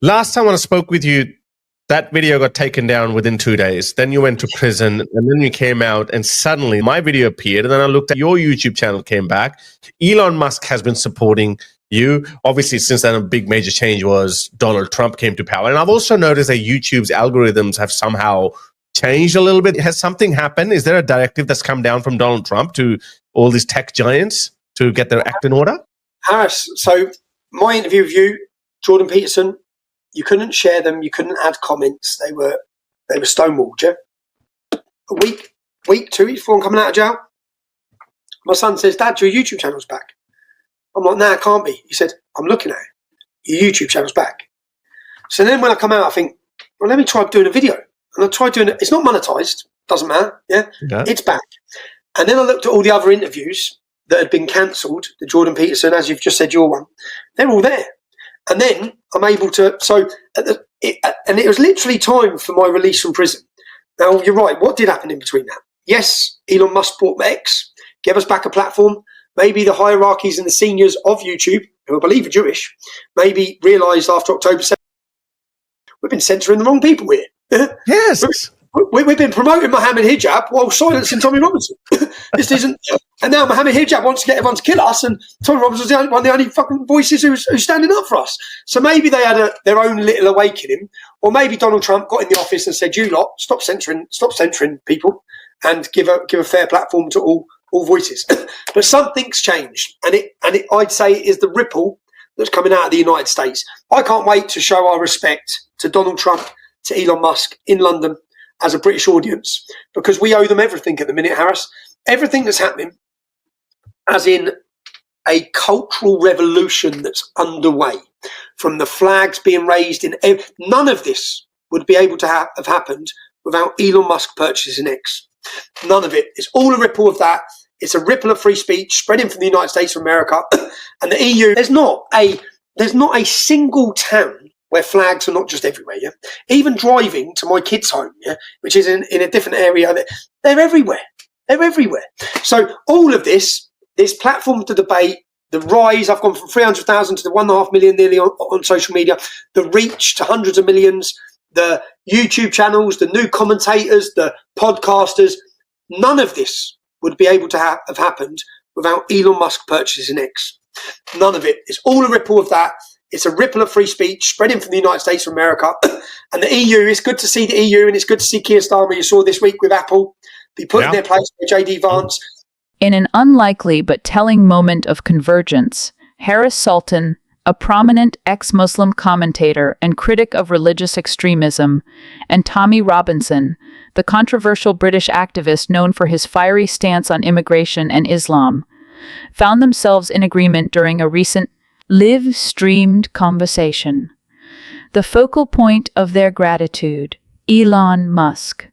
Last time when I spoke with you, that video got taken down within 2 days. Then you went to prison, and then you came out, and suddenly my video appeared. And then I looked at your YouTube channel, came back. Elon Musk has been supporting you. Obviously, since then, a big major change was Donald Trump came to power. And I've also noticed that YouTube's algorithms have somehow changed a little bit. Has something happened? Is there a directive that's come down from Donald Trump to all these tech giants to get their act in order? Harris, so my interview with you, Jordan Peterson, you couldn't share them, you couldn't add comments. They were stonewalled, yeah? A week, 2 weeks before I'm coming out of jail, my son says, Dad, your YouTube channel's back. I'm like, nah, it can't be. He said, I'm looking at it. Your YouTube channel's back. So then when I come out, I think, well, let me try doing a video. And I tried doing it. It's not monetized. Doesn't matter. Yeah? It's back. And then I looked at all the other interviews that had been cancelled, the Jordan Peterson, as you've just said, your one. They're all there. And then I'm able to, and it was literally time for my release from prison. Now, you're right. What did happen in between that? Yes, Elon Musk bought X, gave us back a platform. Maybe the hierarchies and the seniors of YouTube, who I believe are Jewish, maybe realised after October 7th, we've been censoring the wrong people here. Yes. We've been promoting Mohammed Hijab while silencing Tommy Robinson. This isn't, and now Mohammed Hijab wants to get everyone to kill us, and Tommy Robinson's one of the only fucking voices who's standing up for us. So maybe they had their own little awakening, or maybe Donald Trump got in the office and said, "You lot, stop censoring people, and give a fair platform to all voices." But something's changed, and I'd say it is the ripple that's coming out of the United States. I can't wait to show our respect to Donald Trump, to Elon Musk in London as a British audience, because we owe them everything at the minute, Harris. Everything that's happening, as in a cultural revolution that's underway, from the flags being raised none of this would be able to have happened without Elon Musk purchasing X. None of it. It's all a ripple of that. It's a ripple of free speech spreading from the United States of America and the EU. There's not a single town where flags are not just everywhere, yeah? Even driving to my kids' home, yeah, which is in a different area, they're everywhere. They're everywhere. So all of this platform to debate, the rise, I've gone from 300,000 to the 1.5 million nearly on social media, the reach to hundreds of millions, the YouTube channels, the new commentators, the podcasters, none of this would be able to have happened without Elon Musk purchasing X. None of it. It's all a ripple of that. It's a ripple of free speech spreading from the United States of America. And the EU, it's good to see the EU, and it's good to see Keir Starmer, you saw this week with Apple, be put in their place by J.D. Vance. In an unlikely but telling moment of convergence, Harris Sultan, a prominent ex-Muslim commentator and critic of religious extremism, and Tommy Robinson, the controversial British activist known for his fiery stance on immigration and Islam, found themselves in agreement during a recent live-streamed conversation. The focal point of their gratitude, Elon Musk.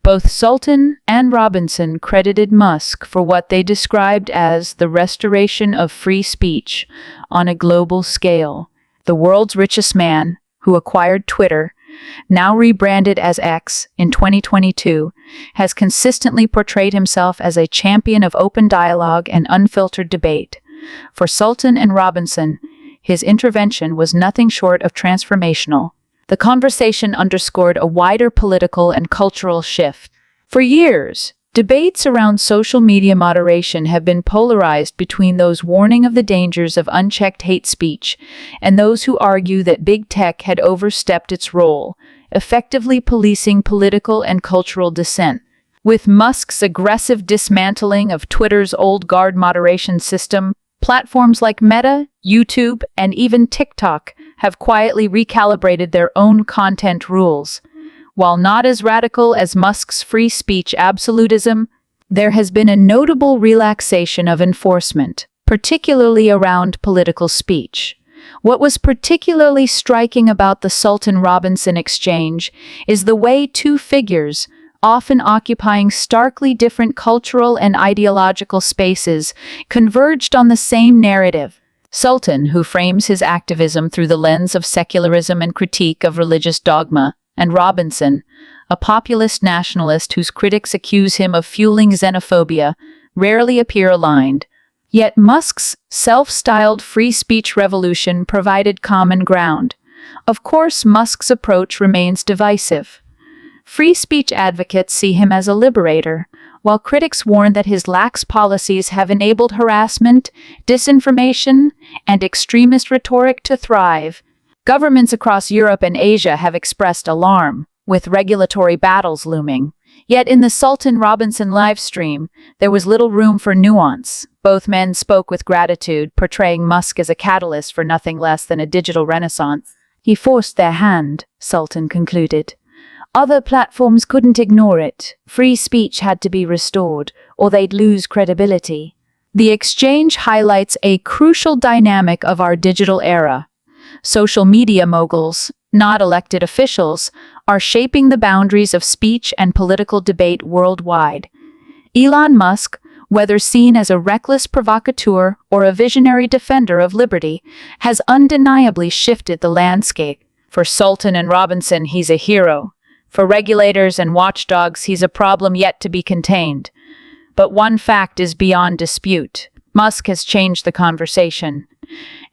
Both Sultan and Robinson credited Musk for what they described as the restoration of free speech on a global scale. The world's richest man, who acquired Twitter, now rebranded as X in 2022, has consistently portrayed himself as a champion of open dialogue and unfiltered debate. For Sultan and Robinson, his intervention was nothing short of transformational. The conversation underscored a wider political and cultural shift. For years, debates around social media moderation have been polarized between those warning of the dangers of unchecked hate speech and those who argue that big tech had overstepped its role, effectively policing political and cultural dissent. With Musk's aggressive dismantling of Twitter's old guard moderation system, platforms like Meta, YouTube, and even TikTok have quietly recalibrated their own content rules. While not as radical as Musk's free speech absolutism, there has been a notable relaxation of enforcement, particularly around political speech. What was particularly striking about the Sultan-Robinson exchange is the way two figures, often occupying starkly different cultural and ideological spaces, converged on the same narrative. Sultan, who frames his activism through the lens of secularism and critique of religious dogma, and Robinson, a populist nationalist whose critics accuse him of fueling xenophobia, rarely appear aligned. Yet Musk's self-styled free speech revolution provided common ground. Of course, Musk's approach remains divisive. Free speech advocates see him as a liberator, while critics warn that his lax policies have enabled harassment, disinformation, and extremist rhetoric to thrive. Governments across Europe and Asia have expressed alarm, with regulatory battles looming. Yet in the Sultan Robinson live stream, there was little room for nuance. Both men spoke with gratitude, portraying Musk as a catalyst for nothing less than a digital renaissance. He forced their hand, Sultan concluded. Other platforms couldn't ignore it. Free speech had to be restored, or they'd lose credibility. The exchange highlights a crucial dynamic of our digital era. Social media moguls, not elected officials, are shaping the boundaries of speech and political debate worldwide. Elon Musk, whether seen as a reckless provocateur or a visionary defender of liberty, has undeniably shifted the landscape. For Sultan and Robinson, he's a hero. For regulators and watchdogs, he's a problem yet to be contained. But one fact is beyond dispute. Musk has changed the conversation,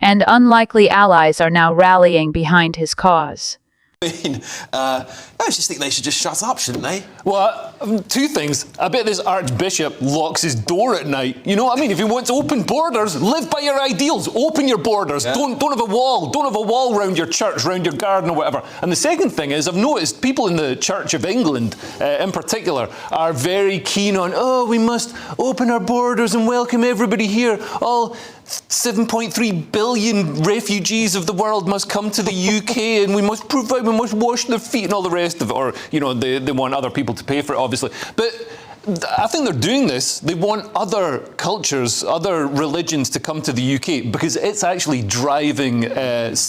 and unlikely allies are now rallying behind his cause. I just think they should just shut up, shouldn't they? Well, two things. I bet this archbishop locks his door at night. You know what I mean? If you want to open borders, live by your ideals. Open your borders. Yeah. Don't have a wall. Don't have a wall around your church, around your garden or whatever. And the second thing is, I've noticed people in the Church of England, in particular, are very keen on, we must open our borders and welcome everybody here. All 7.3 billion refugees of the world must come to the UK, and we must wash their feet and all the rest of it. Or, they want other people to pay for it, obviously. But I think they're doing this. They want other cultures, other religions to come to the UK because it's actually driving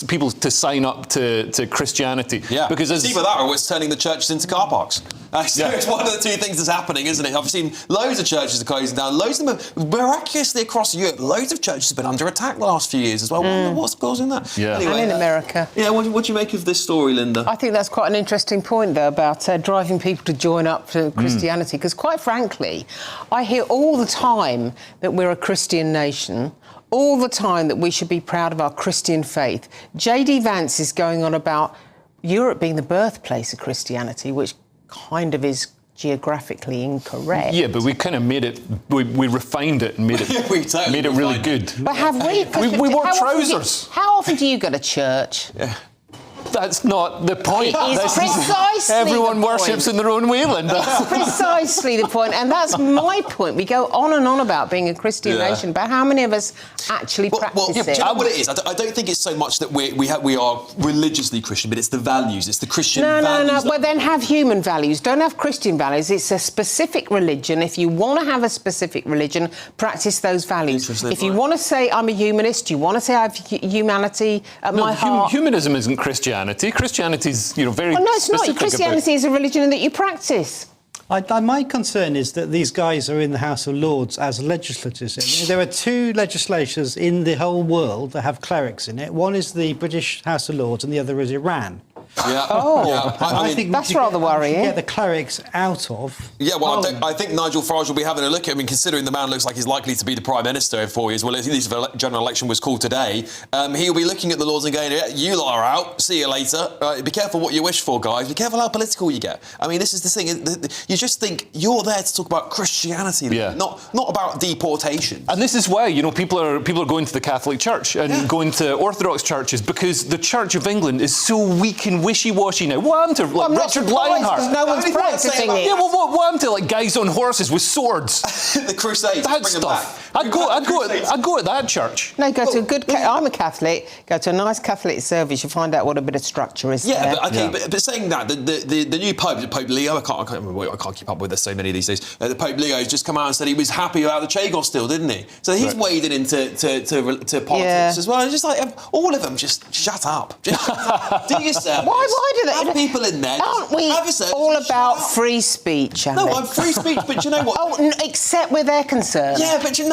people to sign up to Christianity. Yeah, because it's either that or it's turning the churches into car parks. It's one of the two things that's happening, isn't it? I've seen loads of churches are closing down. Loads of them are miraculously across Europe. Loads of churches have been under attack the last few years as well. What's causing that? Yeah. Anyway, And in America. Yeah, what do you make of this story, Linda? I think that's quite an interesting point, though, about driving people to join up to Christianity. Because quite frankly, I hear all the time that we're a Christian nation, all the time that we should be proud of our Christian faith. J.D. Vance is going on about Europe being the birthplace of Christianity, which kind of is geographically incorrect. Yeah, but we kind of made it, we refined it and made it, We totally made it really refined it. good. But have we? We wore trousers. How often do you go to church? Yeah. That's not the point. It is That's precisely everyone the worships point. in their own way, Linda. That's precisely the point, and that's my point. We go on and on about being a Christian nation, but how many of us actually practice do you it? know what it is? I don't think it's so much that we are religiously Christian, but it's the values. It's the Christian values. No. Well, then have human values. Don't have Christian values. It's a specific religion. If you want to have a specific religion, practice those values. If you want to say I'm a humanist, you want to say I have humanity at my heart. Humanism isn't Christianity. Christianity is, very Well, no, it's not. specific Christianity is a religion that you practice. My concern is that these guys are in the House of Lords as legislators. There are two legislatures in the whole world that have clerics in it. One is the British House of Lords and the other is Iran. Yeah. Oh. Yeah. I think that's rather worrying. Get the clerics out of. Yeah, well, I think Nigel Farage will be having a look at. Considering the man looks like he's likely to be the Prime Minister in 4 years. Well, at least if the general election was called today, he'll be looking at the Lords and going, "You lot are out. See you later. Be careful what you wish for, guys. Be careful how political you get." This is the thing. You just think you're there to talk about Christianity, not about deportation. And this is why people are going to the Catholic Church and going to Orthodox churches because the Church of England is so weak and wishy-washy now. What happened to Richard Lionheart? No one's practicing it. Yeah, well, what happened to guys on horses with swords? The Crusades. That bring them stuff. back. I'd go at that church. No, go to a good... I'm a Catholic. Go to a nice Catholic service. You'll find out what a bit of structure is there. But saying that, the new Pope, Pope Leo, I can't remember. I can't keep up with. There's so many these days. The Pope Leo has just come out and said he was happy about the Chagos still, didn't he? So he's waded into politics as well. It's just all of them, just shut up. Just shut up. Do your service. Why do they? Have people in there. Aren't we all about free speech, Alex? No, I'm free speech, but you know what? Except where they're concerned. Yeah, but you know.